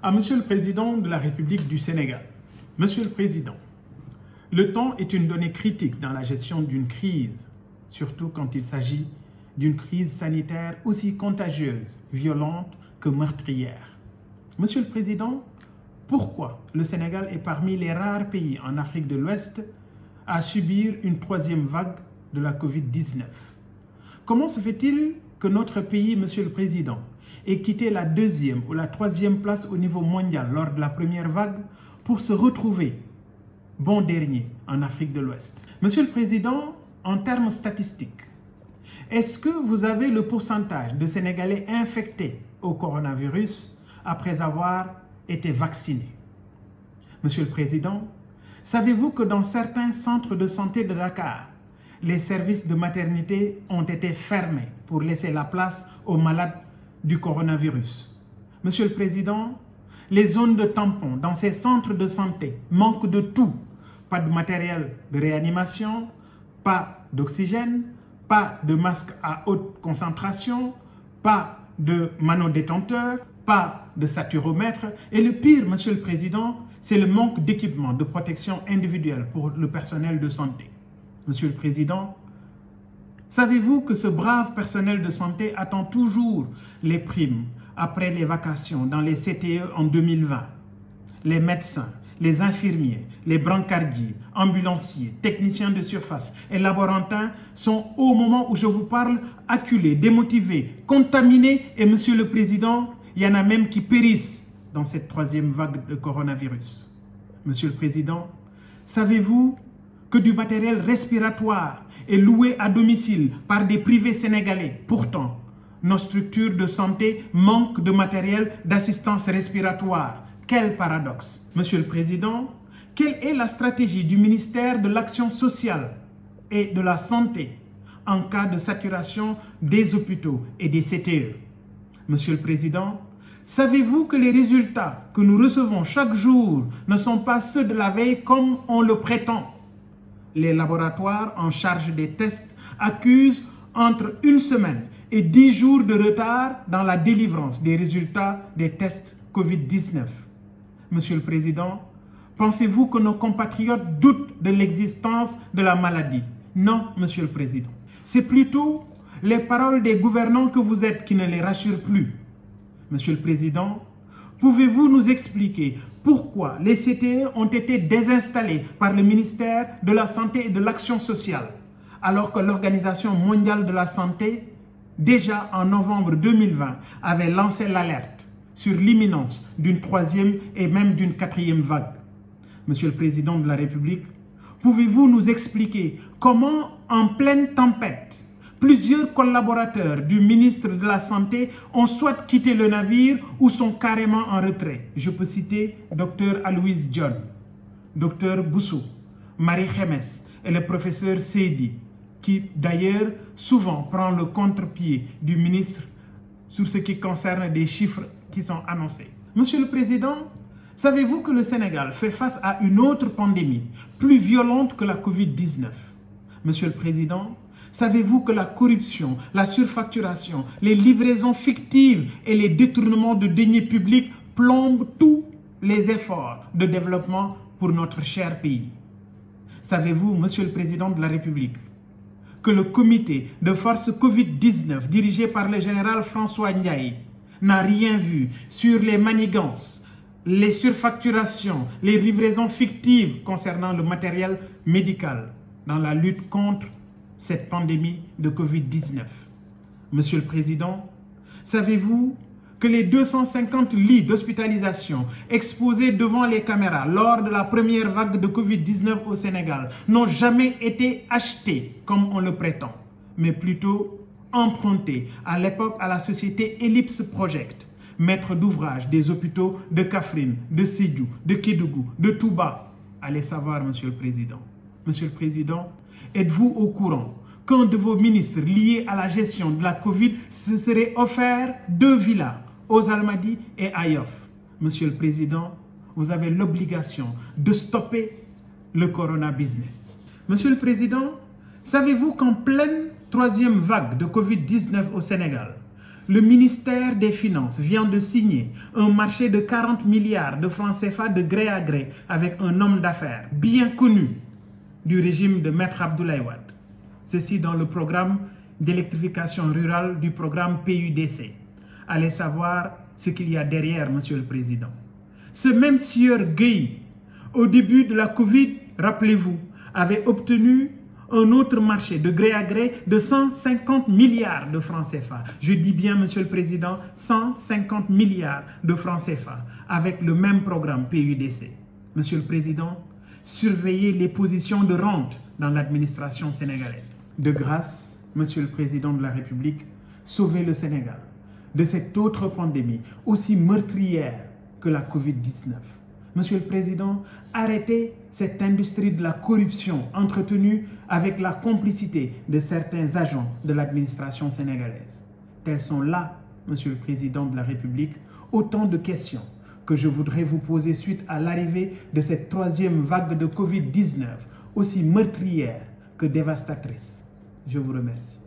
À Monsieur le Président de la République du Sénégal. Monsieur le Président, le temps est une donnée critique dans la gestion d'une crise, surtout quand il s'agit d'une crise sanitaire aussi contagieuse, violente que meurtrière. Monsieur le Président, pourquoi le Sénégal est parmi les rares pays en Afrique de l'Ouest à subir une troisième vague de la Covid-19? Comment se fait-il que notre pays, Monsieur le Président, ait quitté la deuxième ou la troisième place au niveau mondial lors de la première vague pour se retrouver bon dernier en Afrique de l'Ouest? Monsieur le Président, en termes statistiques, est-ce que vous avez le pourcentage de Sénégalais infectés au coronavirus après avoir été vaccinés? Monsieur le Président, savez-vous que dans certains centres de santé de Dakar, les services de maternité ont été fermés pour laisser la place aux malades du coronavirus? Monsieur le Président, les zones de tampons dans ces centres de santé manquent de tout. Pas de matériel de réanimation, pas d'oxygène, pas de masques à haute concentration, pas de manodétenteurs, pas de saturomètre. Et le pire, Monsieur le Président, c'est le manque d'équipement de protection individuelle pour le personnel de santé. Monsieur le Président, savez-vous que ce brave personnel de santé attend toujours les primes après les vacations dans les CTE en 2020? Les médecins, les infirmiers, les brancardiers, ambulanciers, techniciens de surface et laborantins sont, au moment où je vous parle, acculés, démotivés, contaminés. Et Monsieur le Président, il y en a même qui périssent dans cette troisième vague de coronavirus. Monsieur le Président, savez-vous que du matériel respiratoire est loué à domicile par des privés sénégalais? Pourtant, nos structures de santé manquent de matériel d'assistance respiratoire. Quel paradoxe! Monsieur le Président, quelle est la stratégie du ministère de l'Action sociale et de la Santé en cas de saturation des hôpitaux et des CTE? Monsieur le Président, savez-vous que les résultats que nous recevons chaque jour ne sont pas ceux de la veille comme on le prétend? Les laboratoires en charge des tests accusent entre 1 semaine et 10 jours de retard dans la délivrance des résultats des tests Covid-19. Monsieur le Président, pensez-vous que nos compatriotes doutent de l'existence de la maladie? Non, Monsieur le Président. C'est plutôt les paroles des gouvernants que vous êtes qui ne les rassurent plus. Monsieur le Président, pouvez-vous nous expliquer pourquoi les CTE ont été désinstallés par le ministère de la Santé et de l'Action sociale, alors que l'Organisation mondiale de la santé, déjà en novembre 2020, avait lancé l'alerte sur l'imminence d'une troisième et même d'une quatrième vague? Monsieur le Président de la République, pouvez-vous nous expliquer comment, en pleine tempête, plusieurs collaborateurs du ministre de la Santé ont soit quitté le navire ou sont carrément en retrait? Je peux citer Dr Aloïse John, Dr Boussou, Marie Khémès et le professeur Seydi, qui d'ailleurs souvent prend le contre-pied du ministre sur ce qui concerne des chiffres qui sont annoncés. Monsieur le Président, savez-vous que le Sénégal fait face à une autre pandémie plus violente que la Covid-19? Monsieur le Président, savez-vous que la corruption, la surfacturation, les livraisons fictives et les détournements de deniers publics plombent tous les efforts de développement pour notre cher pays? Savez-vous, Monsieur le Président de la République, que le comité de force Covid-19 dirigé par le général François Ndiaye n'a rien vu sur les manigances, les surfacturations, les livraisons fictives concernant le matériel médical dans la lutte contre cette pandémie de Covid-19? Monsieur le Président, savez-vous que les 250 lits d'hospitalisation exposés devant les caméras lors de la première vague de Covid-19 au Sénégal n'ont jamais été achetés comme on le prétend, mais plutôt empruntés à l'époque à la société Ellipse Project, maître d'ouvrage des hôpitaux de Kaffrine, de Sédhiou, de Kédougou, de Touba? Allez savoir, Monsieur le Président. Monsieur le Président, êtes-vous au courant qu'un de vos ministres liés à la gestion de la Covid se serait offert 2 villas aux Almadies et à Yoff? Monsieur le Président, vous avez l'obligation de stopper le corona business. Monsieur le Président, savez-vous qu'en pleine troisième vague de Covid-19 au Sénégal, le ministère des Finances vient de signer un marché de 40 milliards de francs CFA de gré à gré avec un homme d'affaires bien connu du régime de Maître Abdoulaye Wade. Ceci dans le programme d'électrification rurale du programme PUDC. Allez savoir ce qu'il y a derrière, Monsieur le Président. Ce même sieur Gueye, au début de la Covid, rappelez-vous, avait obtenu un autre marché de gré à gré de 150 milliards de francs CFA. Je dis bien, Monsieur le Président, 150 milliards de francs CFA avec le même programme PUDC. Monsieur le Président, surveillez les positions de rente dans l'administration sénégalaise. De grâce, Monsieur le Président de la République, sauvez le Sénégal de cette autre pandémie aussi meurtrière que la Covid-19. Monsieur le Président, arrêtez cette industrie de la corruption entretenue avec la complicité de certains agents de l'administration sénégalaise. Telles sont là, Monsieur le Président de la République, autant de questions que je voudrais vous poser suite à l'arrivée de cette troisième vague de Covid-19, aussi meurtrière que dévastatrice. Je vous remercie.